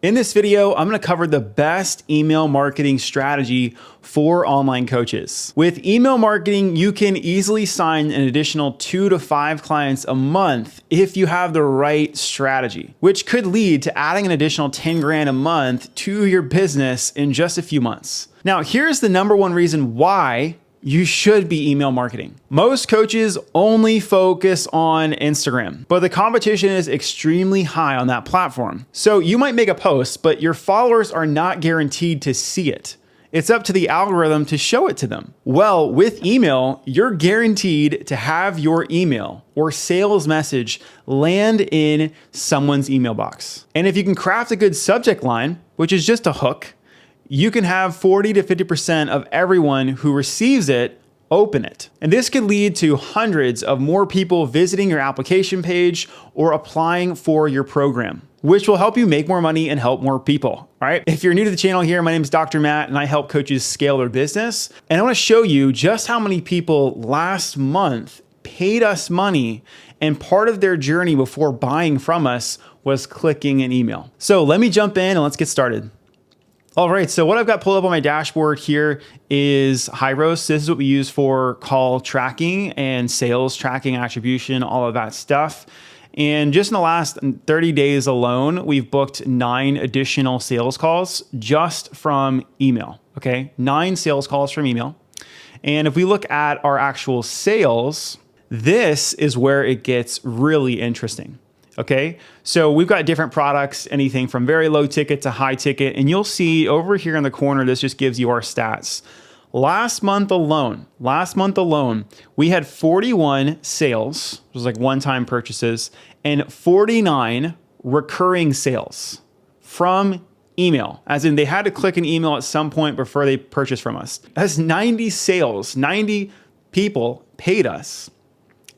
In this video, I'm gonna cover the best email marketing strategy for online coaches. With email marketing, you can easily sign an additional 2 to 5 clients a month if you have the right strategy, which could lead to adding an additional 10 grand a month to your business in just a few months. Now, here's the number one reason why you should be email marketing. Most coaches only focus on Instagram, but the competition is extremely high on that platform. So you might make a post, but your followers are not guaranteed to see it. It's up to the algorithm to show it to them. Well, with email, you're guaranteed to have your email or sales message land in someone's email box. And if you can craft a good subject line, which is just a hook, you can have 40 to 50% of everyone who receives it open it. And this could lead to hundreds of more people visiting your application page or applying for your program, which will help you make more money and help more people. All right. If you're new to the channel here, my name is Dr. Matt and I help coaches scale their business. And I want to show you just how many people last month paid us money and part of their journey before buying from us was clicking an email. So let me jump in and let's get started. All right, so what I've got pulled up on my dashboard here is Hyros. This is what we use for call tracking and sales tracking, attribution, all of that stuff. And just in the last 30 days alone, we've booked 9 additional sales calls just from email, okay? 9 sales calls from email. And if we look at our actual sales, this is where it gets really interesting. Okay, so we've got different products, anything from very low ticket to high ticket. And you'll see over here in the corner, this just gives you our stats. Last month alone, we had 41 sales, which was like one-time purchases, and 49 recurring sales from email, as in they had to click an email at some point before they purchased from us. That's 90 sales, 90 people paid us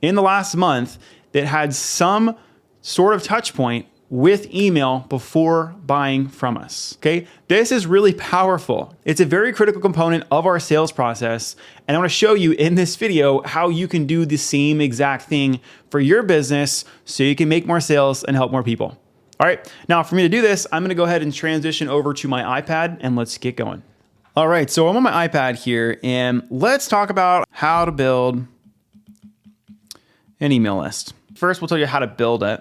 in the last month that had some sort of touch point with email before buying from us, okay? This is really powerful. It's a very critical component of our sales process. And I wanna show you in this video how you can do the same exact thing for your business so you can make more sales and help more people. All right, now for me to do this, I'm gonna go ahead and transition over to my iPad and let's get going. All right, so I'm on my iPad here and let's talk about how to build an email list. First, we'll tell you how to build it.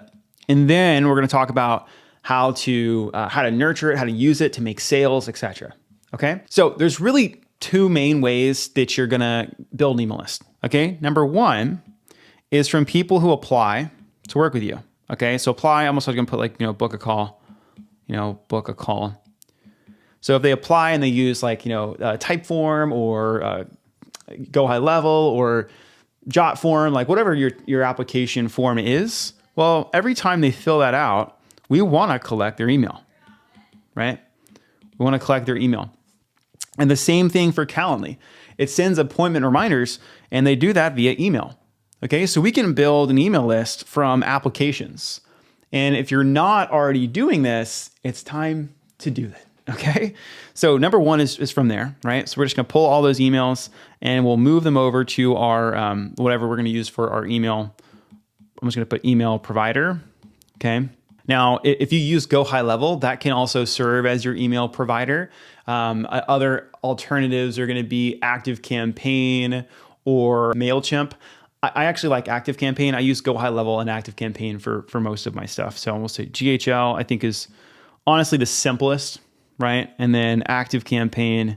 And then we're going to talk about how to nurture it, how to use it to make sales, etc. Okay. So there's really 2 main ways that you're going to build an email list. Okay. Number 1 is from people who apply to work with you. Okay. So apply, I'm also going to put like, book a call, book a call. So if they apply and they use like, Typeform or Go High Level or Jot form, like whatever your application form is, well, every time they fill that out, we want to collect their email, right? We want to collect their email. And the same thing for Calendly. It sends appointment reminders and they do that via email. Okay, so we can build an email list from applications. And if you're not already doing this, it's time to do that. Okay, so number 1 is from there, right? So we're just gonna pull all those emails and we'll move them over to our, whatever we're gonna use for our email. I'm just gonna put email provider, okay? Now, if you use Go High Level, that can also serve as your email provider. Other alternatives are gonna be ActiveCampaign or MailChimp. I actually like ActiveCampaign. I use Go High Level and ActiveCampaign for most of my stuff. So we'll say GHL, I think is honestly the simplest, right? And then ActiveCampaign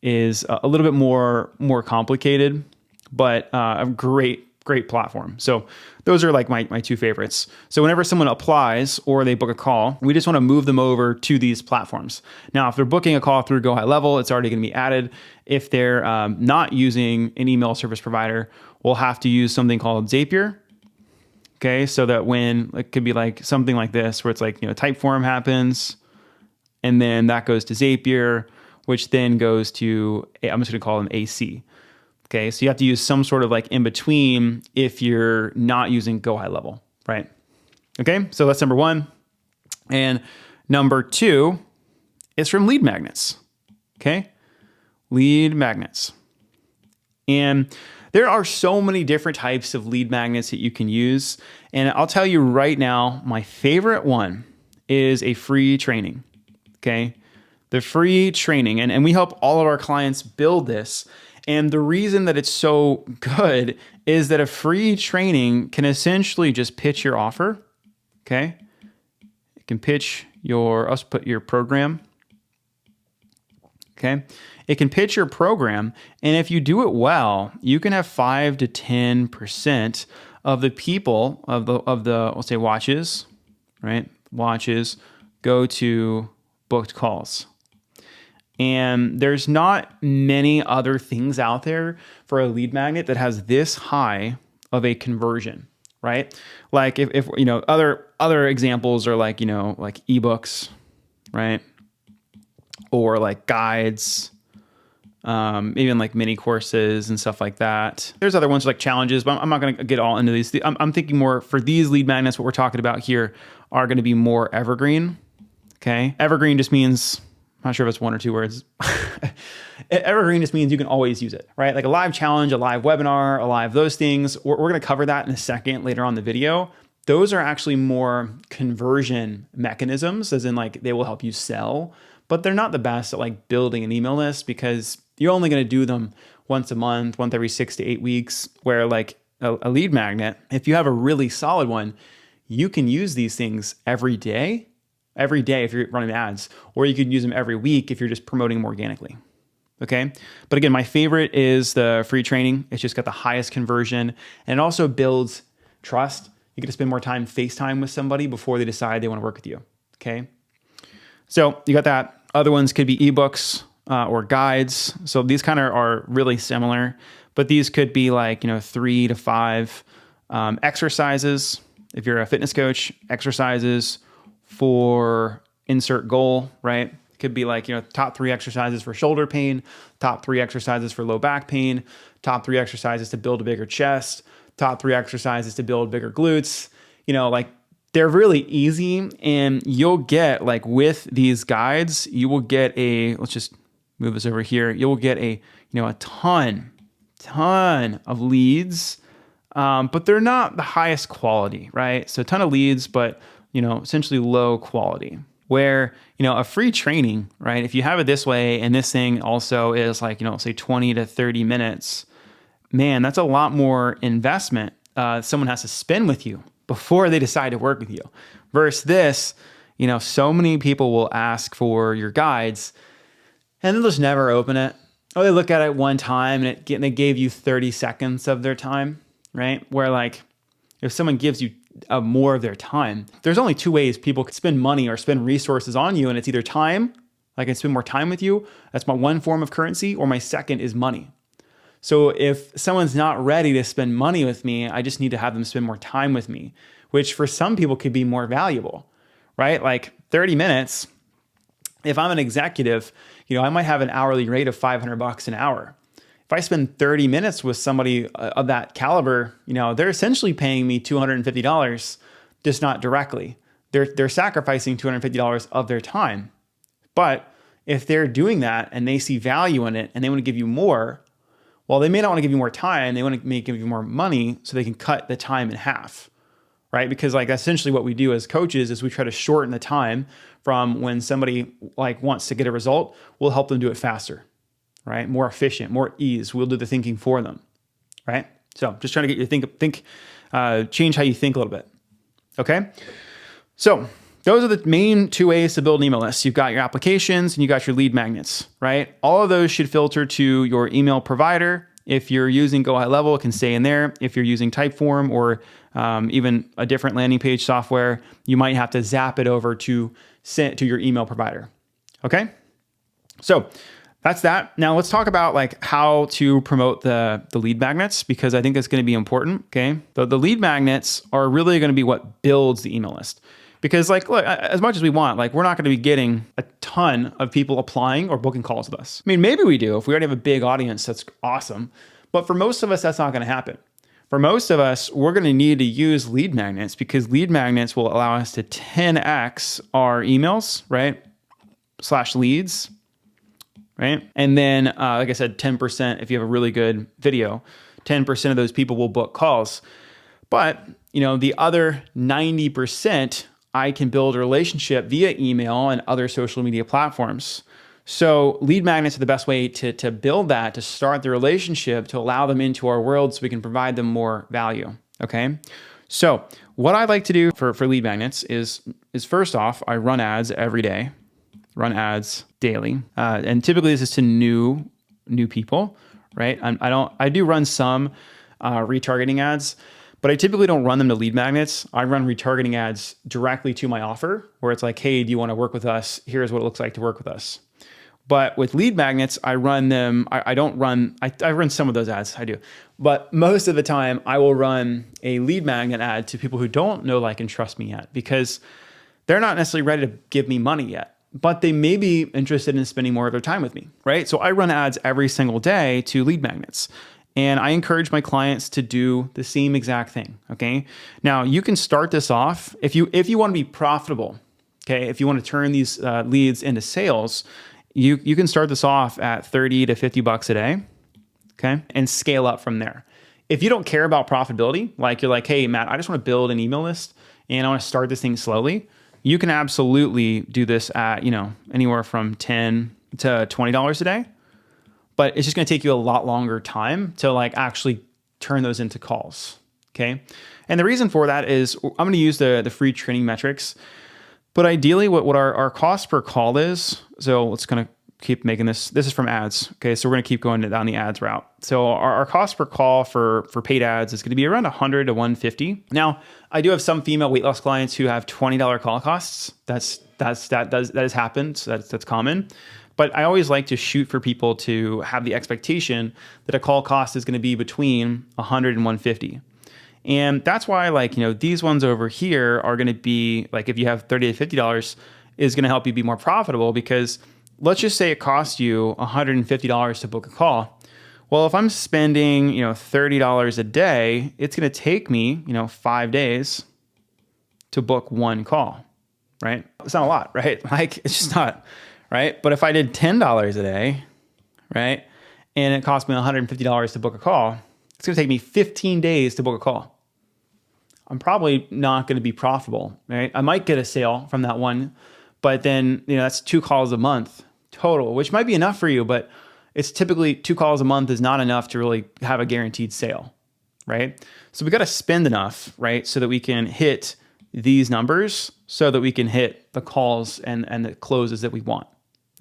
is a little bit more complicated, but a great platform. So those are like my 2 favorites. So whenever someone applies or they book a call, we just want to move them over to these platforms. Now, if they're booking a call through Go High Level, it's already going to be added. If they're not using an email service provider, we'll have to use something called Zapier. Okay, so that when it could be like something like this, where it's like, Typeform happens, and then that goes to Zapier, which then goes to, I'm just going to call them AC. Okay, so you have to use some sort of like in between if you're not using Go High Level, right? Okay, so that's number 1. And number 2 is from lead magnets. Okay, lead magnets. And there are so many different types of lead magnets that you can use. And I'll tell you right now, my favorite one is a free training. okay? The free training, and we help all of our clients build this. And the reason that it's so good is that a free training can essentially just pitch your offer, okay? It can pitch let's put your program, okay? It can pitch your program, and if you do it well, you can have 5 to 10% of the people of the let's say watches, right? Watches go to booked calls. And there's not many other things out there for a lead magnet that has this high of a conversion, right? Like if you know, other examples are like, you know, like ebooks, right? Or like guides, even like mini courses and stuff like that. There's other ones like challenges, but I'm not going to get all into these. I'm thinking more for these lead magnets, what we're talking about here are going to be more evergreen, okay? Evergreen just means, I'm not sure if it's 1 or 2 words. Evergreen just means you can always use it, right? Like a live challenge, a live webinar, a live those things. We're going to cover that in a second later on in the video. Those are actually more conversion mechanisms, as in like they will help you sell, but they're not the best at like building an email list because you're only going to do them once a month, once every 6 to 8 weeks, where like a lead magnet, if you have a really solid one, you can use these things every day if you're running ads, or you could use them every week if you're just promoting them organically. Okay. But again, my favorite is the free training. It's just got the highest conversion, and it also builds trust. You get to spend more time FaceTime with somebody before they decide they want to work with you. Okay. So you got that. Other ones could be ebooks or guides. So these kind of are really similar, but these could be like, you know, 3 to 5 exercises. If you're a fitness coach, exercises for insert goal, right? It could be like, you know, top 3 exercises for shoulder pain, top 3 exercises for low back pain, top 3 exercises to build a bigger chest, top 3 exercises to build bigger glutes. You know, like they're really easy, and you'll get like with these guides, you will get let's just move this over here. You'll get a ton of leads, but they're not the highest quality, right? So a ton of leads, but essentially low quality. Where, a free training, right? If you have it this way, and this thing also is like, say 20 to 30 minutes, man, that's a lot more investment someone has to spend with you before they decide to work with you. Versus this, so many people will ask for your guides and they'll just never open it. Or they look at it one time and they gave you 30 seconds of their time, right? Where like, if someone gives you more of their time, there's only 2 ways people can spend money or spend resources on you. And it's either time, I can spend more time with you. That's my one form of currency, or my second is money. So if someone's not ready to spend money with me, I just need to have them spend more time with me, which for some people could be more valuable, right? Like 30 minutes, if I'm an executive, I might have an hourly rate of $500 an hour. If I spend 30 minutes with somebody of that caliber, they're essentially paying me $250, just not directly. They're sacrificing $250 of their time. But if they're doing that and they see value in it and they want to give you more, well, they may not want to give you more time. They want to give you more money so they can cut the time in half, right? Because like essentially what we do as coaches is we try to shorten the time from when somebody like wants to get a result. We'll help them do it faster, right? More efficient, more ease. We'll do the thinking for them, right? So just trying to get you to change how you think a little bit, okay? So those are the main 2 ways to build an email list. You've got your applications and you got your lead magnets, right? All of those should filter to your email provider. If you're using Go High Level, it can stay in there. If you're using Typeform or even a different landing page software, you might have to zap it over to your email provider, okay? So that's that. Now let's talk about like how to promote the lead magnets, because I think that's going to be important, okay? The lead magnets are really going to be what builds the email list. Because like, look, as much as we want, like we're not going to be getting a ton of people applying or booking calls with us. I mean, maybe we do. If we already have a big audience, that's awesome. But for most of us, that's not going to happen. For most of us, we're going to need to use lead magnets, because lead magnets will allow us to 10x our emails, right? / leads, right? And then, like I said, 10%, if you have a really good video, 10% of those people will book calls. But, the other 90%, I can build a relationship via email and other social media platforms. So lead magnets are the best way to build that, to start the relationship, to allow them into our world so we can provide them more value. Okay. So what I like to do for lead magnets is first off, I run ads every day, run ads daily. And typically this is to new people, right? I do run some retargeting ads, but I typically don't run them to lead magnets. I run retargeting ads directly to my offer where it's like, hey, do you want to work with us? Here's what it looks like to work with us. But with lead magnets, I run them. I run some of those ads. I do. But most of the time, I will run a lead magnet ad to people who don't know, like, and trust me yet, because they're not necessarily ready to give me money yet, but they may be interested in spending more of their time with me, right? So I run ads every single day to lead magnets. And I encourage my clients to do the same exact thing, okay? Now, you can start this off if you want to be profitable, okay? If you want to turn these leads into sales, you can start this off at 30 to 50 bucks a day, okay? And scale up from there. If you don't care about profitability, like you're like, hey, Matt, I just want to build an email list and I want to start this thing slowly, you can absolutely do this at, anywhere from $10 to $20 a day. But it's just going to take you a lot longer time to like actually turn those into calls, okay? And the reason for that is I'm going to use the free training metrics. But ideally, what our cost per call is, so let's kind of keep making this. This is from ads. Okay, so we're going to keep going down the ads route. So our cost per call for paid ads is going to be around 100 to 150. Now, I do have some female weight loss clients who have $20 call costs. That has happened. So that's common. But I always like to shoot for people to have the expectation that a call cost is going to be between 100 and 150. And that's why, these ones over here are going to be like, if you have $30 to $50 is going to help you be more profitable, because let's just say it costs you $150 to book a call. Well, if I'm spending, $30 a day, it's going to take me, 5 days to book one call, right? It's not a lot, right? Like, it's just not, right? But if I did $10 a day, right, and it cost me $150 to book a call, it's going to take me 15 days to book a call. I'm probably not going to be profitable, right? I might get a sale from that one, but then, that's 2 calls a month total, which might be enough for you, but it's typically 2 calls a month is not enough to really have a guaranteed sale, right? So we got to spend enough, right? So that we can hit these numbers, so that we can hit the calls and the closes that we want.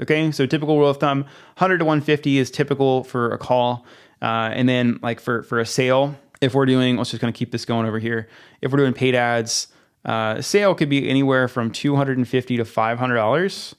Okay. So typical rule of thumb, 100 to 150 is typical for a call. And then like for a sale, if we're doing, let's just kind of keep this going over here. If we're doing paid ads, a sale could be anywhere from $250 to $500.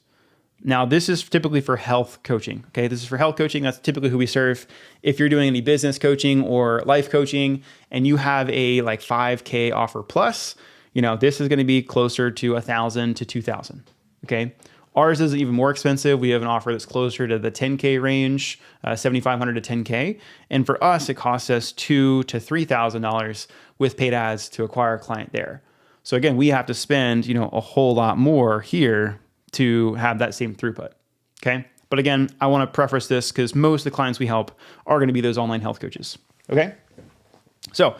Now, this is typically for health coaching. Okay. This is for health coaching. That's typically who we serve. If you're doing any business coaching or life coaching and you have a like 5K offer plus, this is going to be closer to 1,000 to 2,000. Okay. Ours is even more expensive. We have an offer that's closer to the 10K range, 7,500 to 10K. And for us, it costs us $2,000 to $3,000 with paid ads to acquire a client there. So again, we have to spend, a whole lot more here to have that same throughput. Okay. But again, I want to preface this because most of the clients we help are going to be those online health coaches. Okay. So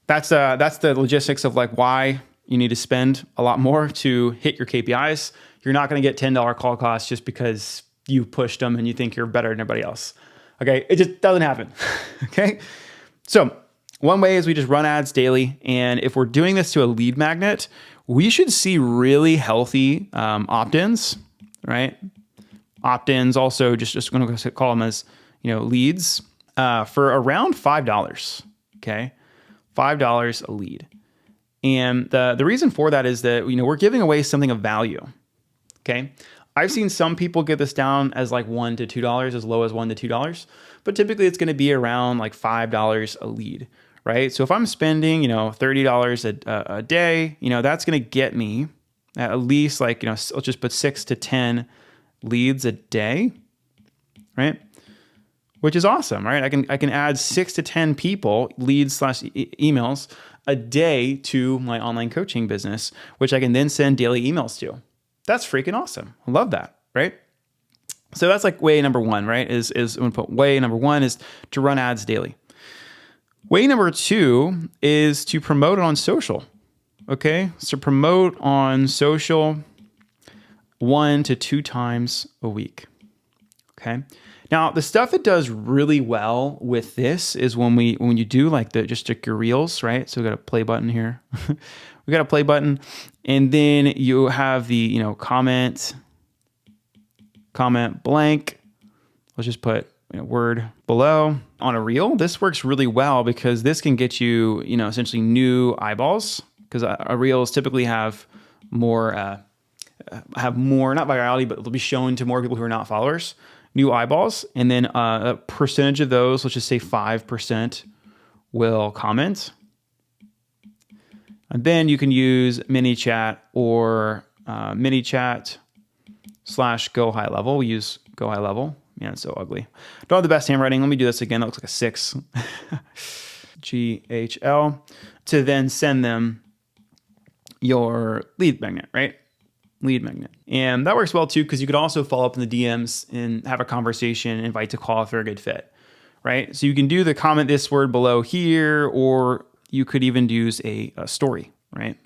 that's the logistics of like why you need to spend a lot more to hit your KPIs. You're not going to get $10 call costs just because you pushed them and you think you're better than everybody else. Okay. It just doesn't happen. Okay. So one way is we just run ads daily. And if we're doing this to a lead magnet, we should see really healthy opt-ins, right? Opt-ins also just going to call them as, leads for around $5. Okay. $5 a lead. And the reason for that is that, we're giving away something of value. Okay. I've seen some people get this down as like $1 to $2, as low as $1 to $2, but typically it's going to be around like $5 a lead, right? So if I'm spending, $30 a day, that's going to get me at least like, let's just put 6 to 10 leads a day, right? Which is awesome, right? I can add 6 to 10 people, leads / emails a day to my online coaching business, which I can then send daily emails to. That's freaking awesome. I love that, right? So that's like way number one, right? I'm going to put way number one is to run ads daily. Way number two is to promote it on social. Okay, so promote on social 1 to 2 times a week. Okay. Now the stuff that does really well with this is when you do like just your reels, right? So we got a play button here. We got a play button, and then you have the comment blank. Let's just put word below on a reel. This works really well because this can get you essentially new eyeballs, because a reels typically have more not virality, but they'll be shown to more people who are not followers. New eyeballs, and then a percentage of those, let's just say 5%, will comment. And then you can use mini chat or mini chat / go high level. We use go high level. Yeah, it's so ugly. Don't have the best handwriting. Let me do this again. That looks like a 6. GHL, to then send them your lead magnet, right? Lead magnet. And that works well too, because you could also follow up in the DMs and have a conversation, invite to call if they're a good fit, right? So you can do the comment this word below here, or you could even use a story, right?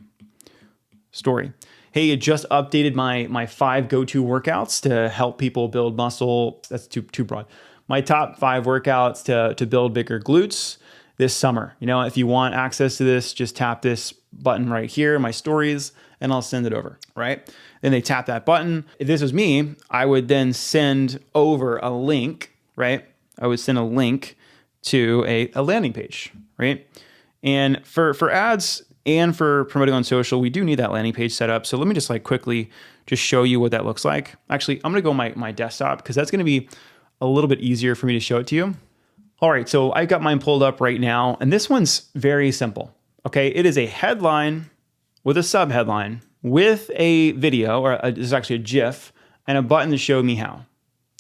Story. Hey, I just updated my 5 go-to workouts to help people build muscle. That's too broad. My top 5 workouts to build bigger glutes this summer. If you want access to this, just tap this button right here, my stories, and I'll send it over, right? Then they tap that button. If this was me, I would then send over a link, right? I would send a link to a landing page, right? And for ads and for promoting on social, we do need that landing page set up. So let me just quickly just show you what that looks like. Actually, I'm gonna go my desktop, because that's gonna be a little bit easier for me to show it to you. All right, so I've got mine pulled up right now, and this one's very simple, okay? It is a headline with a sub-headline with a video, or it's actually a GIF, and a button to show me how.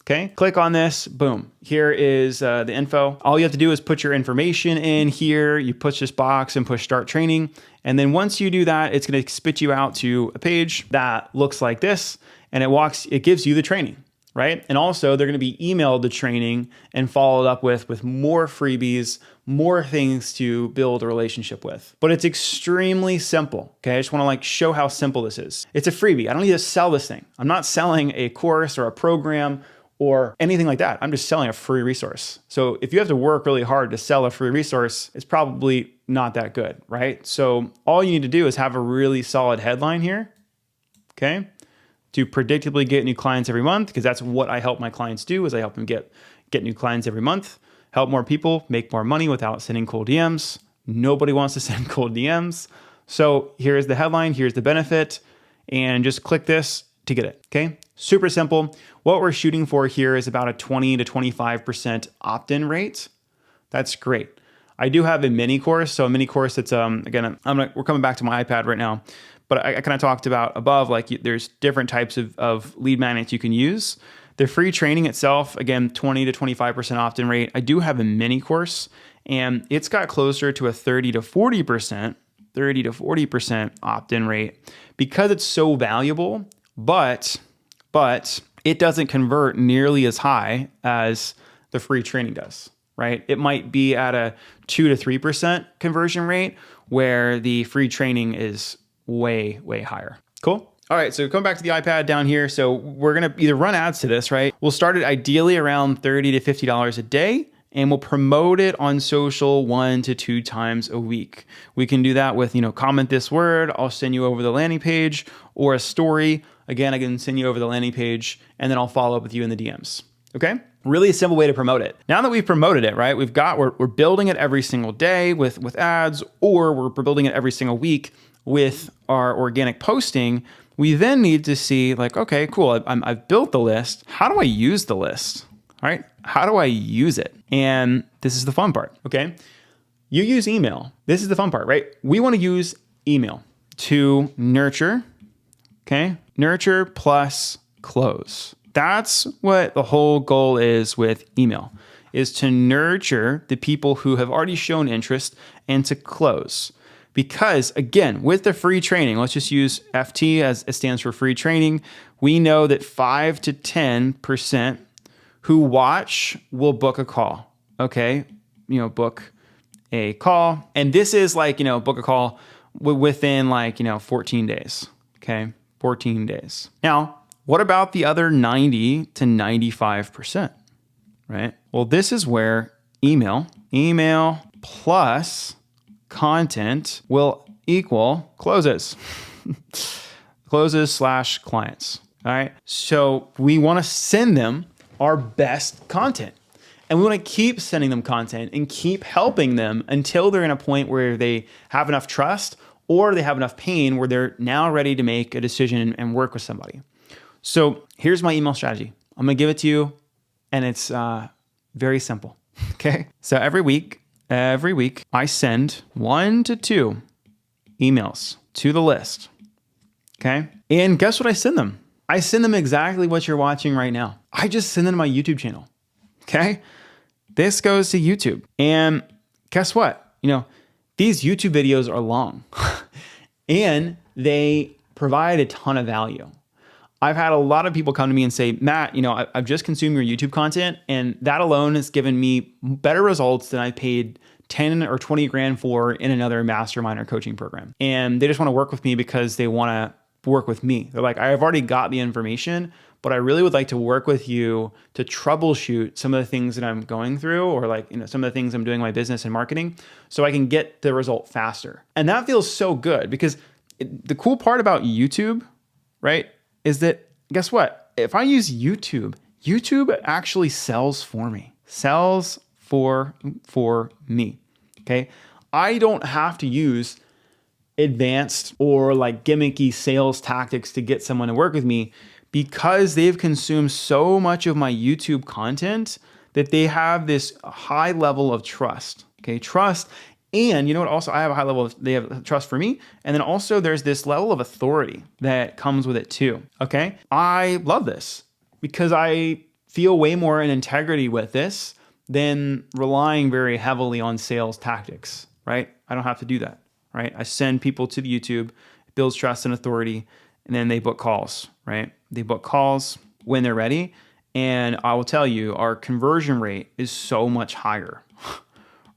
Okay, click on this, boom. Here is the info. All you have to do is put your information in here. You push this box and push start training. And then once you do that, it's gonna spit you out to a page that looks like this, and it gives you the training, right? And also they're gonna be emailed the training and followed up with more freebies, more things to build a relationship with. But it's extremely simple, okay? I just wanna show how simple this is. It's a freebie. I don't need to sell this thing. I'm not selling a course or a program or anything like that. I'm just selling a free resource. So if you have to work really hard to sell a free resource, it's probably not that good, right? So all you need to do is have a really solid headline here, okay? To predictably get new clients every month, because that's what I help my clients do, is I help them get new clients every month, help more people make more money without sending cold DMs. Nobody wants to send cold DMs. So here's the headline, here's the benefit, and just click this to get it, okay? Super simple. What we're shooting for here is about a 20 to 25% opt-in rate. That's great. I do have a mini course. So a mini course that's, again, we're coming back to my iPad right now, but I kind of talked about above, there's different types of lead magnets you can use. The free training itself, again, 20 to 25% opt-in rate. I do have a mini course, and it's got closer to a 30 to 40% opt-in rate, because it's so valuable, but it doesn't convert nearly as high as the free training does, right? It might be at a 2 to 3% conversion rate, where the free training is way, way higher. Cool? All right, so coming back to the iPad down here. So we're gonna either run ads to this, right? We'll start it ideally around $30 to $50 a day, and we'll promote it on social 1 to 2 times a week. We can do that with, comment this word, I'll send you over the landing page, or a story. Again, I can send you over the landing page, and then I'll follow up with you in the DMs, okay? Really a simple way to promote it. Now that we've promoted it, right, we're building it every single day with ads, or we're building it every single week with our organic posting. We then need to see okay, cool, I've built the list. How do I use the list? All right, how do I use it? And this is the fun part, okay? You use email. This is the fun part, right? We wanna use email to nurture, okay? Nurture plus close. That's what the whole goal is with email, is to nurture the people who have already shown interest and to close. Because again, with the free training, let's just use FT as it stands for free training. We know that 5 to 10% who watch will book a call, okay? Book a call. And this is book a call within like, 14 days. Okay. 14 days. Now, what about the other 90 to 95%? Right? Well, this is where email plus content will equal closes. Closes/clients. All right. So we want to send them our best content. And we want to keep sending them content and keep helping them until they're in a point where they have enough trust or they have enough pain where they're now ready to make a decision and work with somebody. So here's my email strategy. I'm going to give it to you, and it's very simple. Okay. So every week, I send 1 to 2 emails to the list. Okay. And guess what I send them? I send them exactly what you're watching right now. I just send them to my YouTube channel. Okay. This goes to YouTube. And guess what? These YouTube videos are long and they provide a ton of value. I've had a lot of people come to me and say, Matt, I've just consumed your YouTube content, and that alone has given me better results than I paid 10 or 20 grand for in another mastermind or coaching program. And they just want to work with me because they want to work with me. They're like, I've already got the information, but I really would like to work with you to troubleshoot some of the things that I'm going through, or like, some of the things I'm doing in my business and marketing, so I can get the result faster. And that feels so good because the cool part about YouTube, right, is that guess what? If I use YouTube actually sells for me, for me. Okay. I don't have to use advanced or like gimmicky sales tactics to get someone to work with me, because they've consumed so much of my YouTube content that they have this high level of trust. Okay. Trust. And you know what? Also, I have a high level of, they have trust for me. And then also there's this level of authority that comes with it too. Okay. I love this because I feel way more in integrity with this than relying very heavily on sales tactics, right? I don't have to do that, right? I send people to the YouTube, it builds trust and authority, and then they book calls, right? They book calls when they're ready. And I will tell you, our conversion rate is so much higher.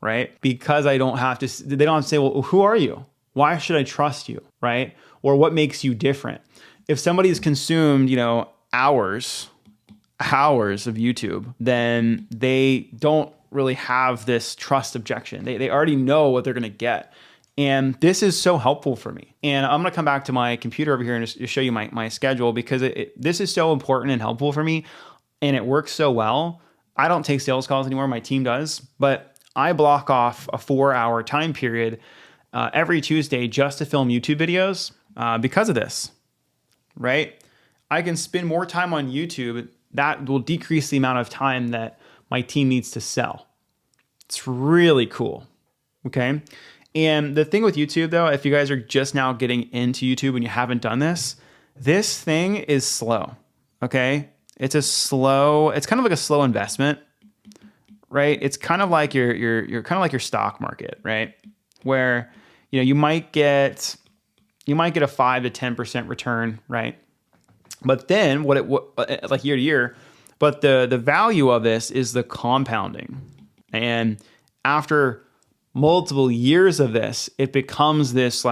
Right? Because they don't have to say, well, who are you? Why should I trust you? Right? Or what makes you different? If somebody's consumed, hours of YouTube, then they don't really have this trust objection. They already know what they're going to get. And this is so helpful for me. And I'm going to come back to my computer over here and just show you my schedule, because this is so important and helpful for me. And it works so well. I don't take sales calls anymore. My team does, but I block off a 4-hour time period every Tuesday just to film YouTube videos because of this, right? I can spend more time on YouTube. That will decrease the amount of time that my team needs to sell. It's really cool, okay? And the thing with YouTube though, if you guys are just now getting into YouTube and you haven't done this thing is slow, okay? It's kind of like a slow investment. Right? It's kind of like you're kind of like your stock market, right? Where, you might get a 5 to 10% return, right? But then like year to year, but the value of this is the compounding. And after multiple years of this, it becomes this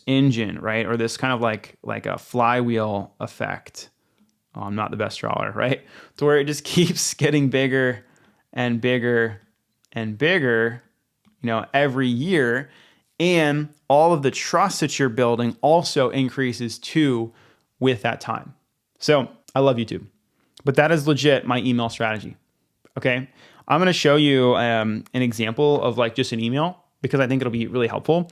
engine, right? Or this kind of like a flywheel effect. Oh, I'm not the best drawer, right? To where it just keeps getting bigger and bigger and bigger, every year. And all of the trust that you're building also increases too with that time. So I love YouTube, but that is legit my email strategy. Okay. I'm going to show you an example of like just an email, because I think it'll be really helpful.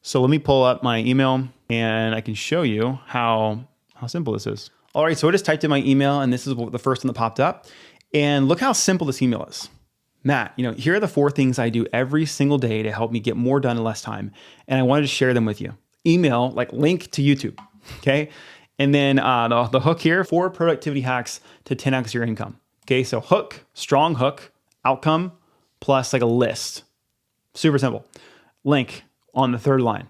So let me pull up my email and I can show you how simple this is. All right. So I just typed in my email and this is the first one that popped up. And look how simple this email is. Matt, here are the 4 things I do every single day to help me get more done in less time. And I wanted to share them with you. Email, like link to YouTube. Okay. And then the hook here, 4 productivity hacks to 10x your income. Okay. So hook, strong hook, outcome, plus like a list. Super simple. Link on the 3rd line.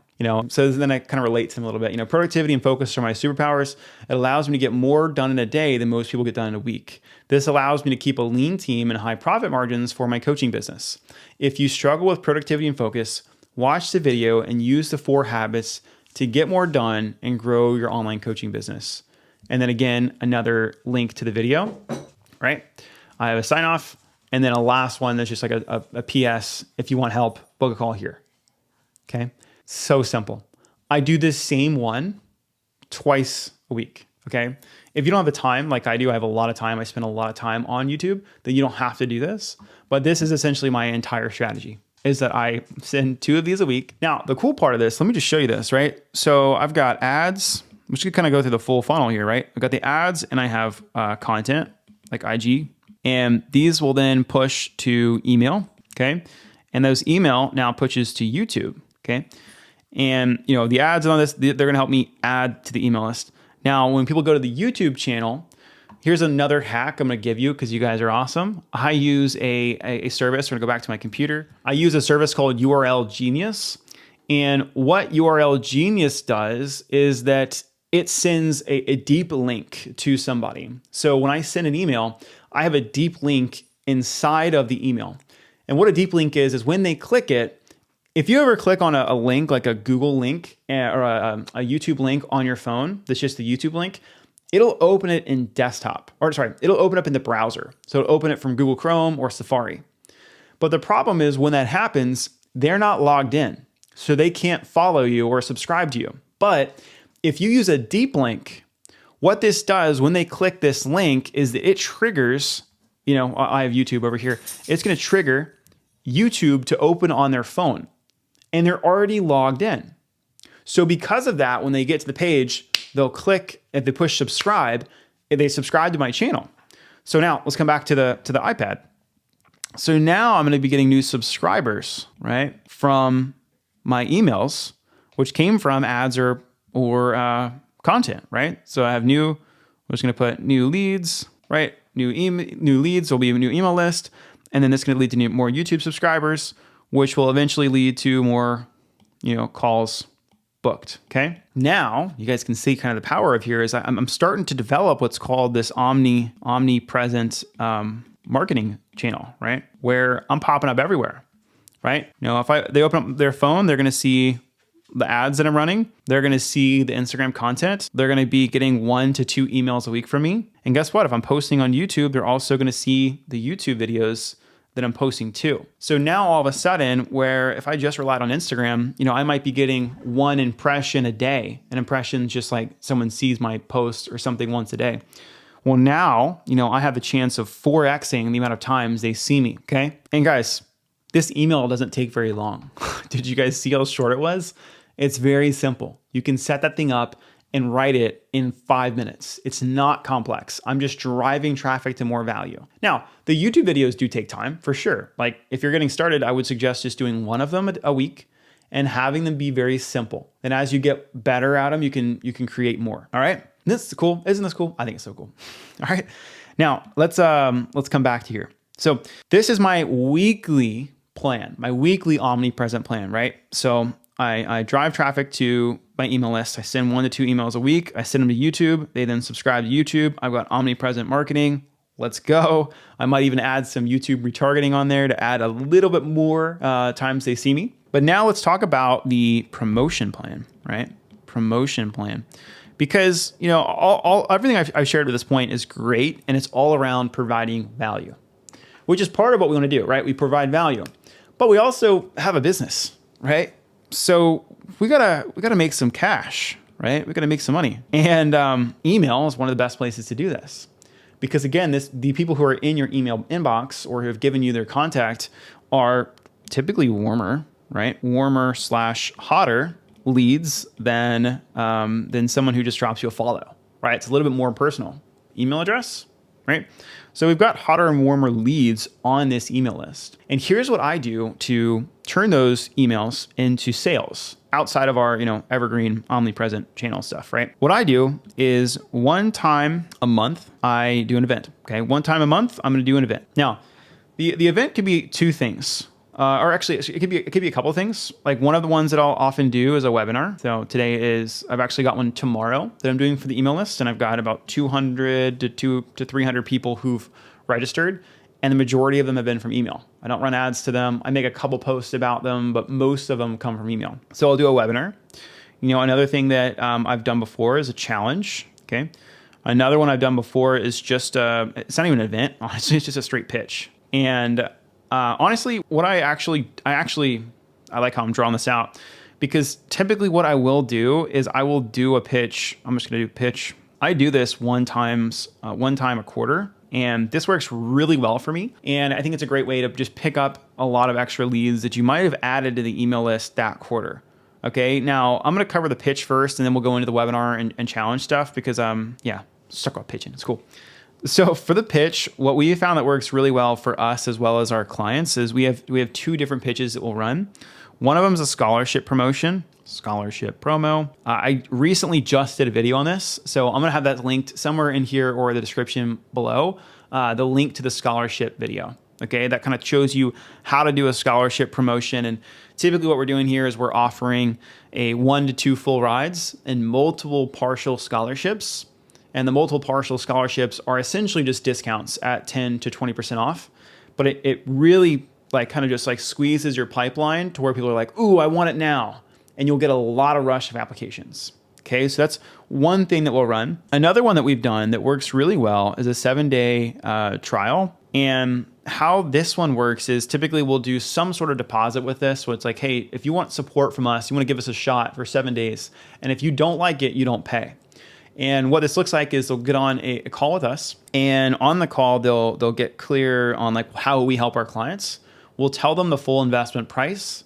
So then I kind of relate to them a little bit. Productivity and focus are my superpowers. It allows me to get more done in a day than most people get done in a week. This allows me to keep a lean team and high profit margins for my coaching business. If you struggle with productivity and focus, watch the video and use the 4 habits to get more done and grow your online coaching business. And then again, another link to the video, right? I have a sign off and then a last one that's just like a PS. If you want help, book a call here. Okay. So simple. I do this same one twice a week. Okay. If you don't have the time, like I do, I have a lot of time. I spend a lot of time on YouTube, then you don't have to do this. But this is essentially my entire strategy, is that I send 2 of these a week. Now, the cool part of this, let me just show you this, right? So I've got ads, which could kind of go through the full funnel here, right? I've got the ads and I have content like IG, and these will then push to email, okay? And those email now pushes to YouTube, okay? And you know, the ads on this, they're gonna help me add to the email list. Now, when people go to the YouTube channel, here's another hack I'm gonna give you because you guys are awesome. I use a service. We're gonna go back to my computer. I use a service called URL Genius. And what URL Genius does is that it sends a deep link to somebody. So when I send an email, I have a deep link inside of the email. And what a deep link is when they click it, if you ever click on a link, like a Google link or a YouTube link on your phone, that's just the YouTube link, it'll open it in desktop, or sorry, it'll open up in the browser. So it'll open it from Google Chrome or Safari. But the problem is when that happens, they're not logged in. So they can't follow you or subscribe to you. But if you use a deep link, what this does when they click this link is that it triggers, you know, I have YouTube over here. It's going to trigger YouTube to open on their phone. And they're already logged in. So because of that, when they get to the page, they'll click, if they push subscribe, if they subscribe to my channel. So now let's come back to the iPad. So now I'm going to be getting new subscribers, right, from my emails, which came from ads or content, right? So I have I'm just going to put new leads, right? New leads will be a new email list. And then this is going to lead to more YouTube subscribers, which will eventually lead to more, you know, calls booked. Okay. Now you guys can see kind of the power of here is I'm starting to develop what's called this omnipresent marketing channel, right? Where I'm popping up everywhere, right? You know, if they open up their phone, they're going to see the ads that I'm running. They're going to see the Instagram content. They're going to be getting 1 to 2 emails a week from me. And guess what? If I'm posting on YouTube, they're also going to see the YouTube videos that I'm posting too. So now all of a sudden, where if I just relied on Instagram, you know, I might be getting 1 impression a day. An impression just like someone sees my post or something once a day. Well, now, you know, I have the chance of 4xing the amount of times they see me, okay? And guys, this email doesn't take very long. Did you guys see how short it was? It's very simple. You can set that thing up and write it in 5 minutes. It's not complex. I'm just driving traffic to more value. Now, the YouTube videos do take time for sure. Like if you're getting started, I would suggest just doing 1 of them a week and having them be very simple. And as you get better at them, you can create more. All right. This is cool. Isn't this cool? I think it's so cool. All right. Now let's come back to here. So this is my weekly plan, my weekly omnipresent plan, right? So I drive traffic to my email list. I send 1 to 2 emails a week. I send them to YouTube. They then subscribe to YouTube. I've got omnipresent marketing. Let's go. I might even add some YouTube retargeting on there to add a little bit more times they see me. But now let's talk about the promotion plan, right? Promotion plan. Because, you know, everything I've shared to this point is great, and it's all around providing value, which is part of what we want to do, right? We provide value, but we also have a business, right? So we gotta make some cash, right? We gotta make some money, and email is one of the best places to do this, because again, the people who are in your email inbox or who have given you their contact are typically warmer, right? Warmer / hotter leads than someone who just drops you a follow, right? It's a little bit more personal. Email address, right? So we've got hotter and warmer leads on this email list. And here's what I do to turn those emails into sales outside of our, you know, evergreen omnipresent channel stuff, right? What I do is 1 time a month, I do an event, okay? 1 time a month, I'm gonna do an event. Now, the event could be 2 things. Or actually, it could be a couple of things. Like one of the ones that I'll often do is a webinar. So I've actually got one tomorrow that I'm doing for the email list, and I've got about 200 to 300 people who've registered. And the majority of them have been from email. I don't run ads to them. I make a couple posts about them, but most of them come from email. So I'll do a webinar. Another thing that I've done before is a challenge. Okay. Another one I've done before is just, it's not even an event. Honestly, it's just a straight pitch. And honestly, what I like how I'm drawing this out, because typically what I will do is I will do a pitch. I'm just going to do pitch. I do this one time a quarter. And this works really well for me. And I think it's a great way to just pick up a lot of extra leads that you might have added to the email list that quarter. Okay, now I'm going to cover the pitch first, and then we'll go into the webinar and challenge stuff because, let's talk about pitching. It's cool. So for the pitch, what we found that works really well for us as well as our clients is we have two different pitches that we'll run. One of them is a scholarship promotion. Scholarship promo. I recently just did a video on this, so I'm gonna have that linked somewhere in here or the description below, the link to the scholarship video. Okay, that kind of shows you how to do a scholarship promotion. And typically what we're doing here is we're offering a 1 to 2 full rides and multiple partial scholarships. And the multiple partial scholarships are essentially just discounts at 10 to 20% off. But it really kind of just squeezes your pipeline to where people are like, ooh, I want it now. And you'll get a lot of rush of applications. Okay, so that's one thing that we'll run. Another one that we've done that works really well is a 7-day trial. And how this one works is typically we'll do some sort of deposit with this. So it's like, hey, if you want support from us, you want to give us a shot for 7 days. And if you don't like it, you don't pay. And what this looks like is they'll get on a call with us. And on the call, they'll get clear on how we help our clients. We'll tell them the full investment price.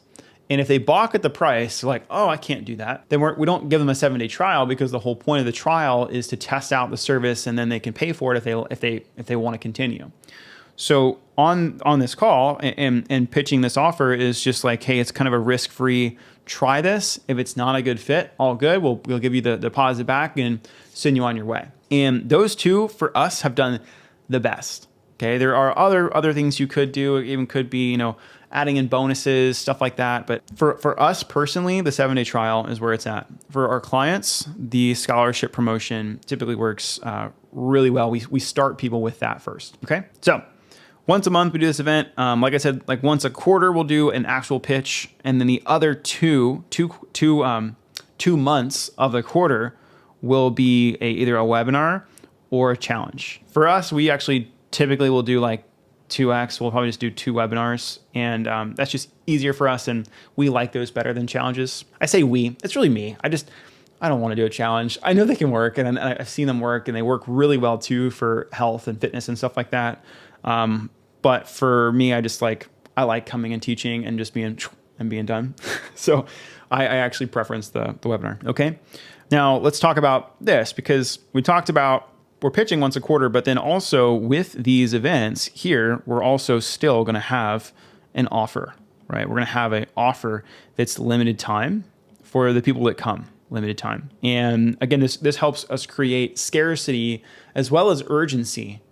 And if they balk at the price, like, oh, I can't do that, then we don't give them a 7-day trial, because the whole point of the trial is to test out the service, and then they can pay for it if they want to continue. So on this call and pitching this offer is just like, hey, it's kind of a risk-free, try this. If it's not a good fit, all good. We'll give you the deposit back and send you on your way. And those two for us have done the best. Okay, there are other things you could do. It even could be, adding in bonuses, stuff like that. But for us personally, the 7-day trial is where it's at. For our clients, the scholarship promotion typically works really well. We start people with that first. Okay, so once a month we do this event. Like I said, once a quarter we'll do an actual pitch, and then the other two months of the quarter will be either a webinar or a challenge. For us, we actually typically will do 2x. We'll probably just do 2 webinars, and that's just easier for us, and we like those better than challenges. I say it's really me. I don't want to do a challenge. I know they can work, and I've seen them work, and they work really well too for health and fitness and stuff like that. But for me, I like coming and teaching and just being done. So I actually preference the webinar. Okay. Now let's talk about this, because we talked about we're pitching once a quarter, but then also with these events here, we're also still going to have an offer, right? We're going to have an offer that's limited time for the people that come, limited time. And again, this helps us create scarcity as well as urgency,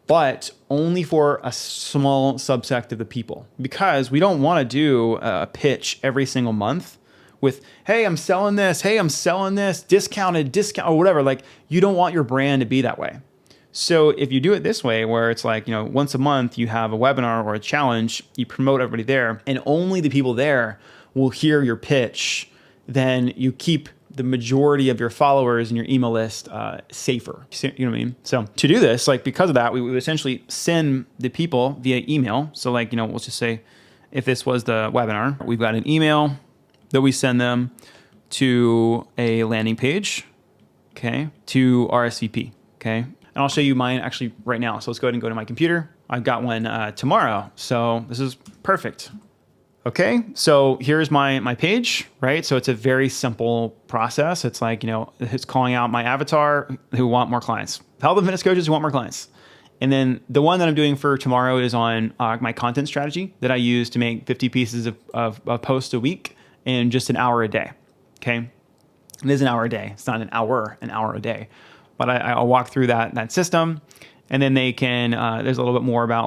but only for a small subset of the people, because we don't want to do a pitch every single month with, hey, I'm selling this, discounted, or whatever. You don't want your brand to be that way. So if you do it this way, where it's once a month you have a webinar or a challenge, you promote everybody there, and only the people there will hear your pitch, then you keep the majority of your followers in your email list safer. You know what I mean? So to do this, because of that, we would essentially send the people via email. So we'll just say, if this was the webinar, we've got an email that we send them to a landing page, okay, to RSVP, okay? And I'll show you mine actually right now. So let's go ahead and go to my computer. I've got one tomorrow, so this is perfect. Okay, so here's my page, right? So it's a very simple process. It's it's calling out my avatar who want more clients, health and fitness coaches who want more clients. And then the one that I'm doing for tomorrow is on my content strategy that I use to make 50 pieces of posts a week in just an hour a day, okay? It is an hour a day. It's not an hour a day. But I'll walk through that system, and then they can, there's a little bit more about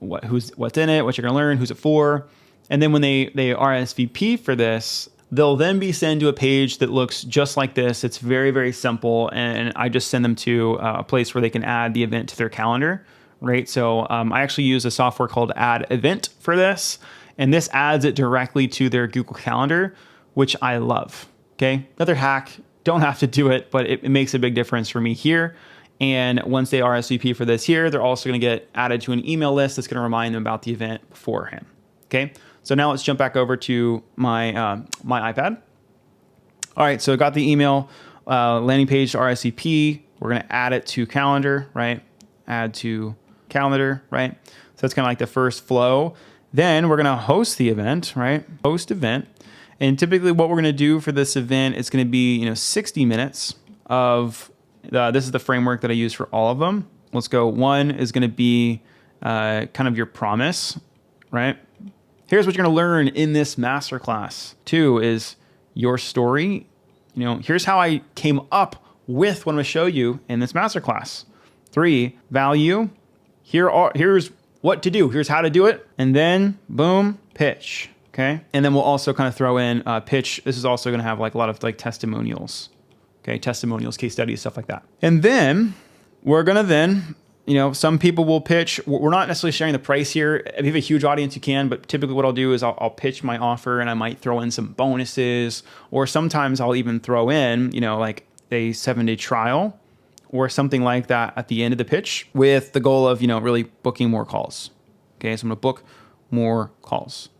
what's in it, what you're gonna learn, who's it for. And then when they RSVP for this, they'll then be sent to a page that looks just like this. It's very, very simple. And I just send them to a place where they can add the event to their calendar, right? So I actually use a software called Add Event for this, and this adds it directly to their Google Calendar, which I love. Okay, another hack, don't have to do it, but it makes a big difference for me here. And once they RSVP for this here, they're also going to get added to an email list that's going to remind them about the event beforehand. Okay, so now let's jump back over to my my iPad. All right, so I got the email landing page to RSVP. We're going to add it to calendar, right? Add to calendar, right? So that's kind of like the first flow. Then we're going to host the event, right? Host event. And typically what we're going to do for this event is going to be, 60 minutes of, this is the framework that I use for all of them. Let's go. 1 is going to be kind of your promise, right? Here's what you're going to learn in this masterclass. 2 is your story. Here's how I came up with what I'm going to show you in this masterclass. 3, value. Here's what to do. Here's how to do it. And then boom, pitch. Okay. And then we'll also kind of throw in pitch. This is also going to have like a lot of like testimonials. Okay. Testimonials, case studies, stuff like that. And then we're going to some people will pitch. We're not necessarily sharing the price here. If you have a huge audience, you can, but typically what I'll do is I'll pitch my offer and I might throw in some bonuses, or sometimes I'll even throw in, like a 7-day trial or something like that at the end of the pitch with the goal of, really booking more calls. Okay. So I'm going to book more calls.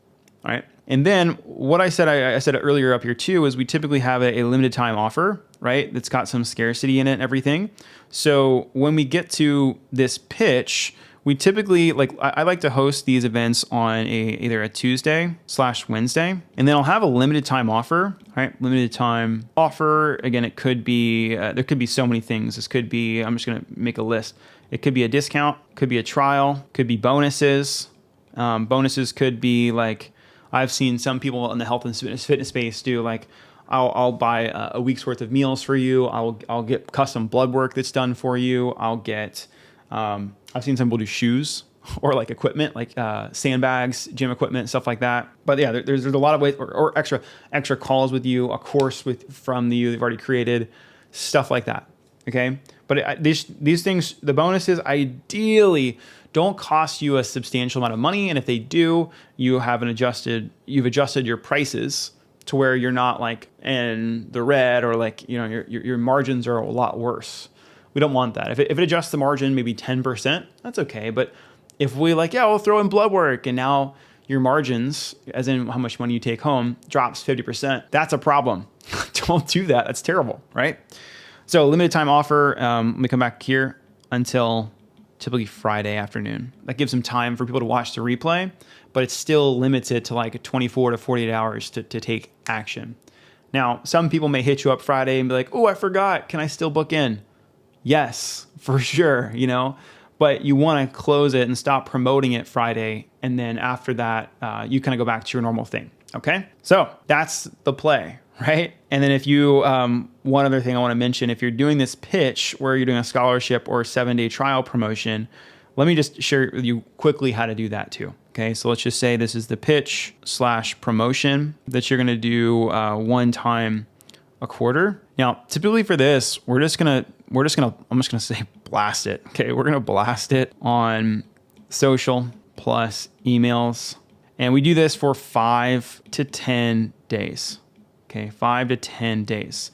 All right. And then what I said earlier up here too, is we typically have a limited time offer, right? That's got some scarcity in it and everything. So when we get to this pitch, we typically I like to host these events on either a Tuesday/Wednesday, and then I'll have a limited time offer, right? Limited time offer. Again, it could be, there could be so many things. This could be, I'm just going to make a list. It could be a discount, could be a trial, could be bonuses. Bonuses could be like, I've seen some people in the health and fitness space do like, I'll buy a week's worth of meals for you. I'll get custom blood work that's done for you. I'll get, I've seen some people do shoes or like equipment, like sandbags, gym equipment, stuff like that. But yeah, there's a lot of ways, or extra calls with you, a course from you they've already created, stuff like that. Okay, but these things, the bonuses, ideally don't cost you a substantial amount of money, and if they do, you've adjusted your prices to where you're not like in the red, or like your margins are a lot worse. We don't want that. If it adjusts the margin maybe 10%, that's okay. But if we we'll throw in blood work, and now your margins, as in how much money you take home, drops 50%, that's a problem. Don't do that. That's terrible, right? So limited time offer, let me come back here until typically Friday afternoon. That gives them time for people to watch the replay, but it still limits it to like 24 to 48 hours to take action. Now, some people may hit you up Friday and be like, oh, I forgot. Can I still book in? Yes, for sure, but you want to close it and stop promoting it Friday. And then after that, you kind of go back to your normal thing. Okay. So that's the play, right? And then if you, one other thing I want to mention, if you're doing this pitch where you're doing a scholarship or a 7-day trial promotion, let me just share with you quickly how to do that too. Okay. So let's just say this is the pitch/promotion that you're going to do one time a quarter. Now, typically for this, I'm just going to say blast it. Okay. We're going to blast it on social plus emails. And we do this for 5 to 10 days. Okay. 5 to 10 days.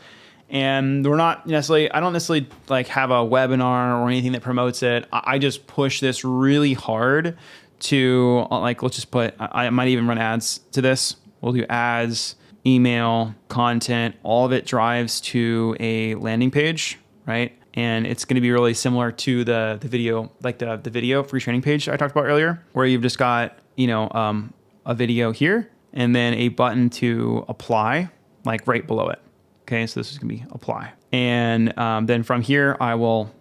And I don't necessarily like have a webinar or anything that promotes it. I just push this really hard to let's just put, I might even run ads to this. We'll do ads, email, content, all of it drives to a landing page, right? And it's going to be really similar to the video, like the video free training page I talked about earlier, where you've just got, a video here and then a button to apply, like right below it. Okay, so this is going to be apply. And then from here, I will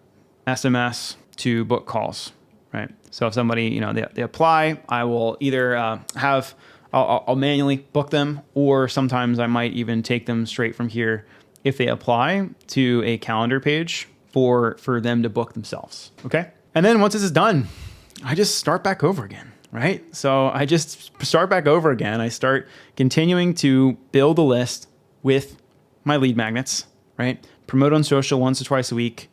SMS to book calls, right? So if somebody, they apply, I will either I'll manually book them, or sometimes I might even take them straight from here if they apply to a calendar page for them to book themselves, okay? And then once this is done, I just start back over again, right? So I just start back over again. I start continuing to build a list with my lead magnets, right? Promote on social once or twice a week.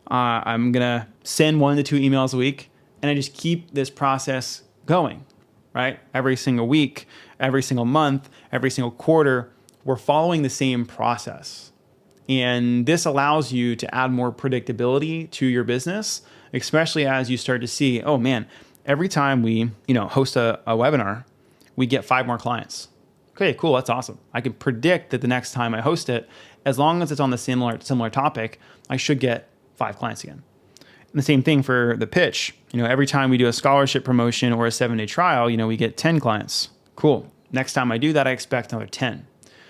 I'm going to send 1 to 2 emails a week And I just keep this process going, right? Every single week, every single month, every single quarter, we're following the same process. And this allows you to add more predictability to your business, especially as you start to see, oh man, every time we, host a webinar, we get 5 more clients. Okay, cool, that's awesome. I can predict that the next time I host it, as long as it's on the similar topic, I should get 5 clients again. And the same thing for the pitch. Every time we do a scholarship promotion or a 7-day trial, we get 10 clients. Cool. Next time I do that, I expect another 10.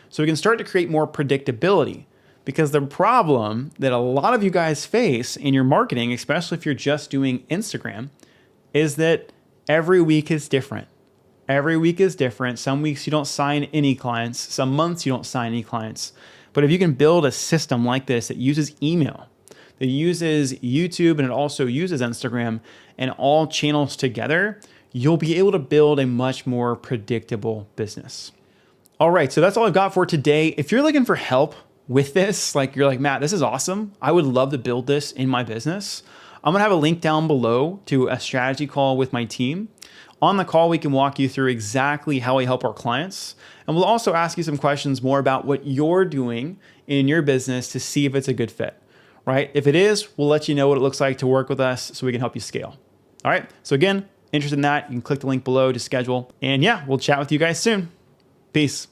So we can start to create more predictability, because the problem that a lot of you guys face in your marketing, especially if you're just doing Instagram, is that every week is different. Every week is different. Some weeks you don't sign any clients. Some months you don't sign any clients. But if you can build a system like this that uses email, that uses YouTube, and it also uses Instagram, and all channels together, you'll be able to build a much more predictable business. All right, so that's all I've got for today. If you're looking for help with this, you're like, Matt, this is awesome, I would love to build this in my business, I'm gonna have a link down below to a strategy call with my team. On the call, we can walk you through exactly how we help our clients. And we'll also ask you some questions more about what you're doing in your business to see if it's a good fit, right? If it is, we'll let you know what it looks like to work with us so we can help you scale. All right, so again, interested in that, you can click the link below to schedule. And yeah, we'll chat with you guys soon. Peace.